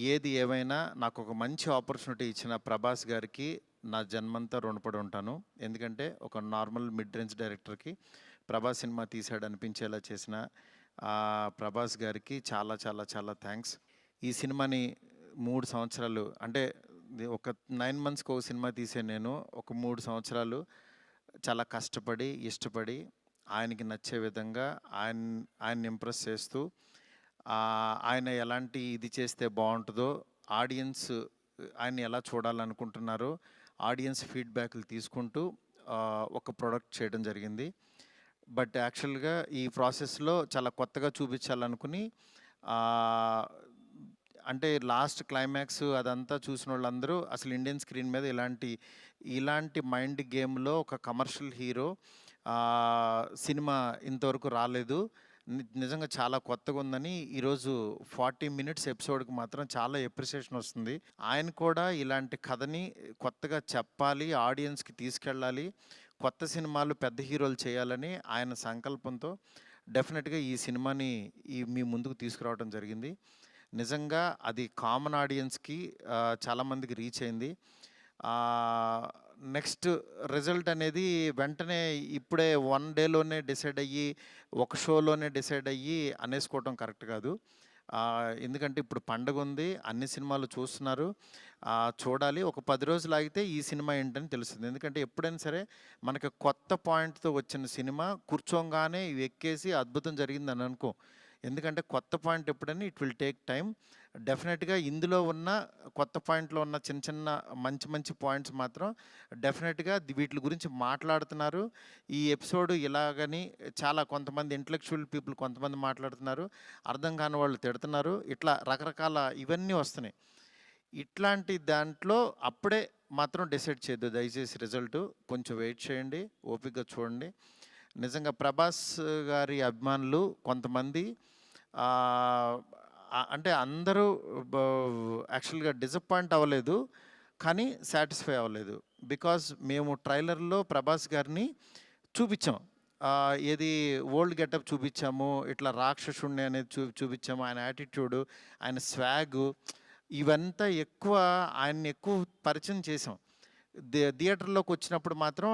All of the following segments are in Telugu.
ఏది ఏమైనా నాకొక మంచి ఆపర్చునిటీ ఇచ్చిన ప్రభాస్ గారికి నా జన్మంతా రుణపడి ఉంటాను. ఎందుకంటే ఒక నార్మల్ మిడ్ రేంజ్ డైరెక్టర్‌కి ప్రభాస్ సినిమా తీశాడు అనిపించేలా చేసిన ప్రభాస్ గారికి చాలా చాలా చాలా థాంక్స్. ఈ సినిమాని 3 సంవత్సరాలు అంటే ఒక 9 మంత్స్‌కి ఒక సినిమా తీసే నేను ఒక 3 సంవత్సరాలు చాలా కష్టపడి, ఇష్టపడి ఆయనకి నచ్చే విధంగా ఆయన్ని ఇంప్రెస్ చేస్తూ ఆయన ఎలాంటి ఇది చేస్తే బాగుంటుందో, ఆడియన్స్ ఆయన్ని ఎలా చూడాలనుకుంటున్నారో ఆడియన్స్ ఫీడ్బ్యాక్లు తీసుకుంటూ ఒక ప్రోడక్ట్ చేయడం జరిగింది. బట్ యాక్చువల్గా ఈ ప్రాసెస్లో చాలా కొత్తగా చూపించాలనుకుని అంటే లాస్ట్ క్లైమాక్స్ అదంతా చూసిన వాళ్ళందరూ అసలు ఇండియన్ స్క్రీన్ మీద ఇలాంటి మైండ్ గేమ్లో ఒక కమర్షియల్ హీరో సినిమా ఇంతవరకు రాలేదు, నిజంగా చాలా కొత్తగా ఉందని ఈరోజు 40 మినిట్స్ ఎపిసోడ్కి మాత్రం చాలా ఎప్రిసియేషన్ వస్తుంది. ఆయన కూడా ఇలాంటి కథని కొత్తగా చెప్పాలి, ఆడియన్స్కి తీసుకెళ్ళాలి, కొత్త సినిమాలు పెద్ద హీరోలు చేయాలని ఆయన సంకల్పంతో డెఫినెట్గా ఈ సినిమాని మీ ముందుకు తీసుకురావడం జరిగింది. నిజంగా అది కామన్ ఆడియన్స్కి చాలామందికి రీచ్ అయింది. నెక్స్ట్ రిజల్ట్ అనేది వెంటనే ఇప్పుడే 1 డేలోనే డిసైడ్ అయ్యి ఒక షోలోనే డిసైడ్ అయ్యి అనేసుకోవటం కరెక్ట్ కాదు. ఎందుకంటే ఇప్పుడు పండగ ఉంది, అన్ని సినిమాలు చూస్తున్నారు, చూడాలి. ఒక 10 రోజులు ఆగితే ఈ సినిమా ఏంటని తెలుస్తుంది. ఎందుకంటే ఎప్పుడైనా సరే మనకి కొత్త పాయింట్తో వచ్చిన సినిమా కూర్చోగానే ఇవి ఎక్కేసి అద్భుతం జరిగిందని అనుకో. ఎందుకంటే కొత్త పాయింట్ ఎప్పుడని ఇట్ విల్ టేక్ టైం. డెఫినెట్గా ఇందులో ఉన్న కొత్త పాయింట్లో ఉన్న చిన్న చిన్న మంచి పాయింట్స్ మాత్రం డెఫినెట్గా వీటి గురించి మాట్లాడుతున్నారు. ఈ ఎపిసోడ్ ఇలాగని చాలా కొంతమంది ఇంటలెక్చువల్ పీపుల్ కొంతమంది మాట్లాడుతున్నారు, అర్థం కాని వాళ్ళు తిడుతున్నారు, ఇట్లా రకరకాల ఇవన్నీ వస్తున్నాయి. ఇట్లాంటి దాంట్లో అప్పుడే మాత్రం డిసైడ్ చేయొద్దు దయచేసి. రిజల్ట్ కొంచెం వెయిట్ చేయండి, ఓపికగా చూడండి. నిజంగా ప్రభాస్ గారి అభిమానులు కొంతమంది అంటే అందరూ యాక్చువల్గా డిసప్పాయింట్ అవ్వలేదు, కానీ సాటిస్ఫై అవ్వలేదు. బికాజ్ మేము ట్రైలర్లో ప్రభాస్ గారిని చూపించాం, ఏది ఓల్డ్ గెటప్ చూపించాము, ఇట్లా రాక్షసుణ్ణి అనేది చూపించాము, ఆయన యాటిట్యూడు, ఆయన స్వాగు, ఇవంతా ఆయన్ని ఎక్కువ పరిచయం చేసాం. థియేటర్లోకి వచ్చినప్పుడు మాత్రం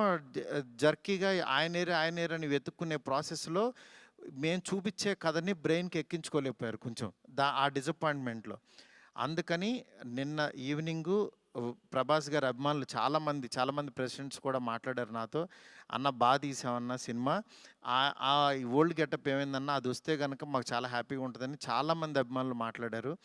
జర్కీగా ఆయనేరని వెతుక్కునే ప్రాసెస్లో మేము చూపించే కథని బ్రెయిన్కి ఎక్కించుకోలేకపోయారు కొంచెం ఆ డిసప్పాయింట్మెంట్లో. అందుకని నిన్న ఈవినింగు ప్రభాస్ గారి అభిమానులు చాలామంది ప్రెసిడెంట్స్ కూడా మాట్లాడారు నాతో, అన్న బాగా తీసామన్న సినిమా, ఓల్డ్ గెటప్ ఏమైందన్నా అది వస్తే కనుక మాకు చాలా హ్యాపీగా ఉంటుందని చాలామంది అభిమానులు మాట్లాడారు.